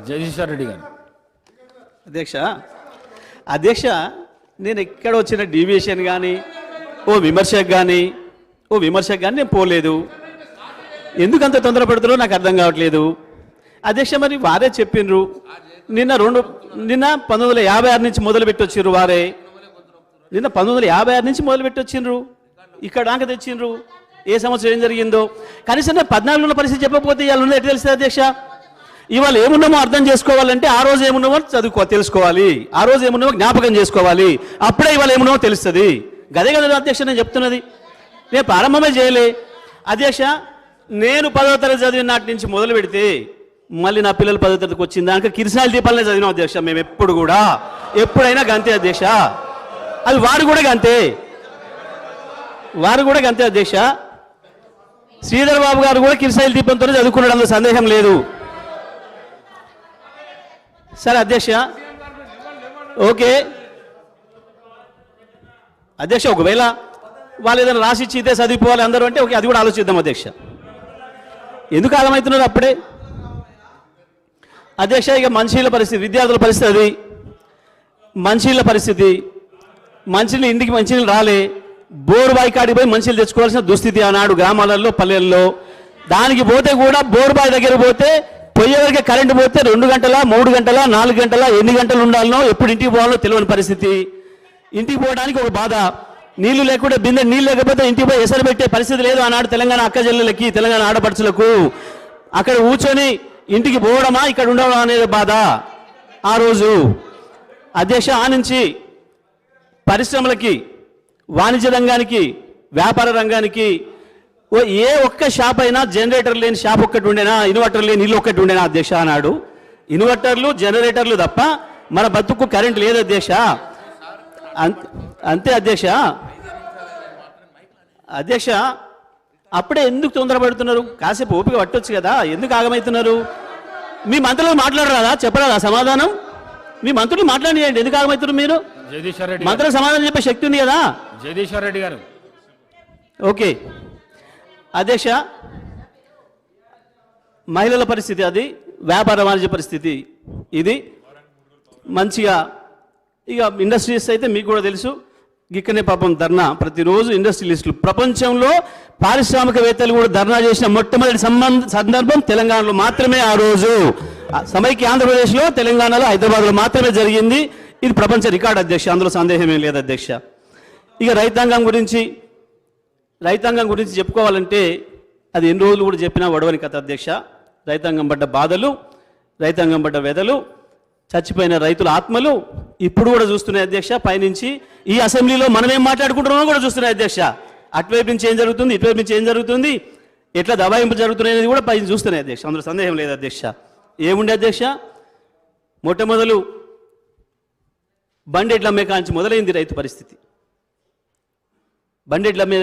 జగదీశ్వర్ రెడ్డి గారు. అధ్యక్ష నేను ఎక్కడ వచ్చిన డీవియేషన్ కానీ ఓ విమర్శకు కానీ నేను పోలేదు. ఎందుకంత తొందర పెడుతున్నారో నాకు అర్థం కావట్లేదు అధ్యక్ష. మరి వారే చెప్పిండ్రు నిన్న 1956 నుంచి మొదలుపెట్టి వచ్చిండ్రు. వారే నిన్న 1956 నుంచి మొదలుపెట్టి వచ్చిండ్రు, ఇక్కడ దాకా తెచ్చిండ్రు. ఏ సంవత్సరం ఏం జరిగిందో కనీసం 14 ఉన్న పరిస్థితి చెప్పకపోతే ఇవాళ ఉన్నది ఎట్లా తెలుస్తుంది అధ్యక్ష? ఇవాళ ఏమున్నామో అర్థం చేసుకోవాలంటే ఆ రోజు ఏమున్నామో తెలుసుకోవాలి, ఆ రోజు ఏమున్నామో జ్ఞాపకం చేసుకోవాలి. అప్పుడే ఇవాళ ఏమున్నామో తెలుస్తుంది. గదే కదా అధ్యక్ష నేను చెప్తున్నది. నేను ప్రారంభమే చేయలే అధ్యక్ష. నేను 10వ తరగతి చదివిన నాటి నుంచి మొదలు పెడితే మళ్ళీ నా పిల్లలు 10వ తరగతికి వచ్చిన దానికి కిరసాల దీపాలనే చదివినాం అధ్యక్ష. మేము ఎప్పుడైనా గంతే అధ్యక్ష. అది వారు కూడా గంతే అధ్యక్ష. శ్రీధర్ బాబు గారు కూడా కిరసాయిల దీపంతోనే చదువుకున్నాడు, అందులో సందేహం లేదు. సరే అధ్యక్ష, ఓకే అధ్యక్ష. ఒకవేళ వాళ్ళు ఏదైనా రాసిచ్చి ఇదే చదివిపోవాలి అందరూ అంటే ఓకే, అది కూడా ఆలోచిద్దాం అధ్యక్ష. ఎందుకు ఆగమవుతున్నారు అప్పుడే అధ్యక్ష? ఇక మంచినీళ్ళ పరిస్థితి, విద్యార్థుల పరిస్థితి, అది మంచినీళ్ళ పరిస్థితి. మంచినీళ్ళు ఇంటికి మంచినీళ్ళు రాలే, బోరు బావి కాడికి పోయి మంచినీళ్ళు తెచ్చుకోవాల్సిన దుస్థితి ఆనాడు గ్రామాలలో పల్లెల్లో. దానికి పోతే కూడా బోరు బావి దగ్గర పోతే పోయేవరకే కరెంటు పోతే 2 గంటల 3 గంటల 4 గంటల ఎన్ని గంటలు ఉండాలనో ఎప్పుడు ఇంటికి పోవాలో తెలియని పరిస్థితి. ఇంటికి పోవడానికి ఒక బాధ, నీళ్లు లేకుండా బిందె నీళ్ళు లేకపోతే ఇంటికి పోయి ఎసరు పెట్టే పరిస్థితి లేదు ఆనాడు తెలంగాణ అక్క చెల్లెలకి, తెలంగాణ ఆడపడుచులకు. అక్కడ కూర్చొని ఇంటికి పోవడమా ఇక్కడ ఉండడం అనేది బాధ ఆ రోజు అధ్యక్ష. ఆ నుంచి పరిశ్రమలకి, వాణిజ్య రంగానికి, వ్యాపార రంగానికి ఏ ఒక్క షాప్ అయినా జనరేటర్ లేని షాప్ ఒక్కటి ఉండేనా, ఇన్వర్టర్ లేని ఇల్లు ఒక్కటి ఉండేనా అధ్యక్ష? అన్నాడు ఇన్వర్టర్లు జనరేటర్లు తప్ప మన బతుకు కరెంట్ లేదు అధ్యక్ష. అంతే అధ్యక్ష. అధ్యక్ష అప్పుడే ఎందుకు తొందరపడుతున్నారు? కాసేపు ఓపిక పట్టొచ్చు కదా, ఎందుకు ఆగమవుతున్నారు? మీ మంత్రులు మాట్లాడరాదా? చెప్పరాదా సమాధానం? మీ మంత్రులు మాట్లాడియండి, ఎందుకు ఆగమవుతున్నారు మీరు? జగదీశ్వర్ రెడ్డి మంత్రులు సమాధానం చెప్పే శక్తి ఉంది కదా. జగదీశ్వర్ రెడ్డి గారు. ఓకే అధ్యక్ష, మహిళల పరిస్థితి అది, వ్యాపార వాణిజ్య పరిస్థితి ఇది. మంచిగా ఇక ఇండస్ట్రీస్ అయితే మీకు కూడా తెలుసు, ఇక్కడనే పాపం ధర్నా ప్రతిరోజు ఇండస్ట్రియలిస్టులు, ప్రపంచంలో పారిశ్రామికవేత్తలు కూడా ధర్నా చేసిన మొట్టమొదటి సందర్భం తెలంగాణలో మాత్రమే. ఆ రోజు సమైక్య ఆంధ్రప్రదేశ్లో, తెలంగాణలో, హైదరాబాద్లో మాత్రమే జరిగింది. ఇది ప్రపంచ రికార్డు అధ్యక్ష, అందులో సందేహమేం లేదు అధ్యక్ష. ఇక రైతాంగం గురించి చెప్పుకోవాలంటే అది ఎన్ని రోజులు కూడా చెప్పినా వడవని కథ అధ్యక్ష. రైతాంగం పడ్డ బాధలు, రైతాంగం పడ్డ వ్యధలు, చచ్చిపోయిన రైతుల ఆత్మలు ఇప్పుడు కూడా చూస్తున్నాయి అధ్యక్ష. పైనుంచి ఈ అసెంబ్లీలో మనం ఏం మాట్లాడుకుంటున్నామో కూడా చూస్తున్నాయి అధ్యక్ష. అటువైపు నుంచి ఏం జరుగుతుంది, ఇటువైపు నుంచి ఏం జరుగుతుంది, ఎట్లా దబాయింపు జరుగుతున్నాయి అనేది కూడా పైన చూస్తున్నాయి అధ్యక్ష, అందులో సందేహం లేదు అధ్యక్ష. ఏముండే అధ్యక్ష, మొట్టమొదలు బండెడ్ల అమ్మే కాంచి మొదలైంది రైతు పరిస్థితి. బండెడ్ల అమ్మే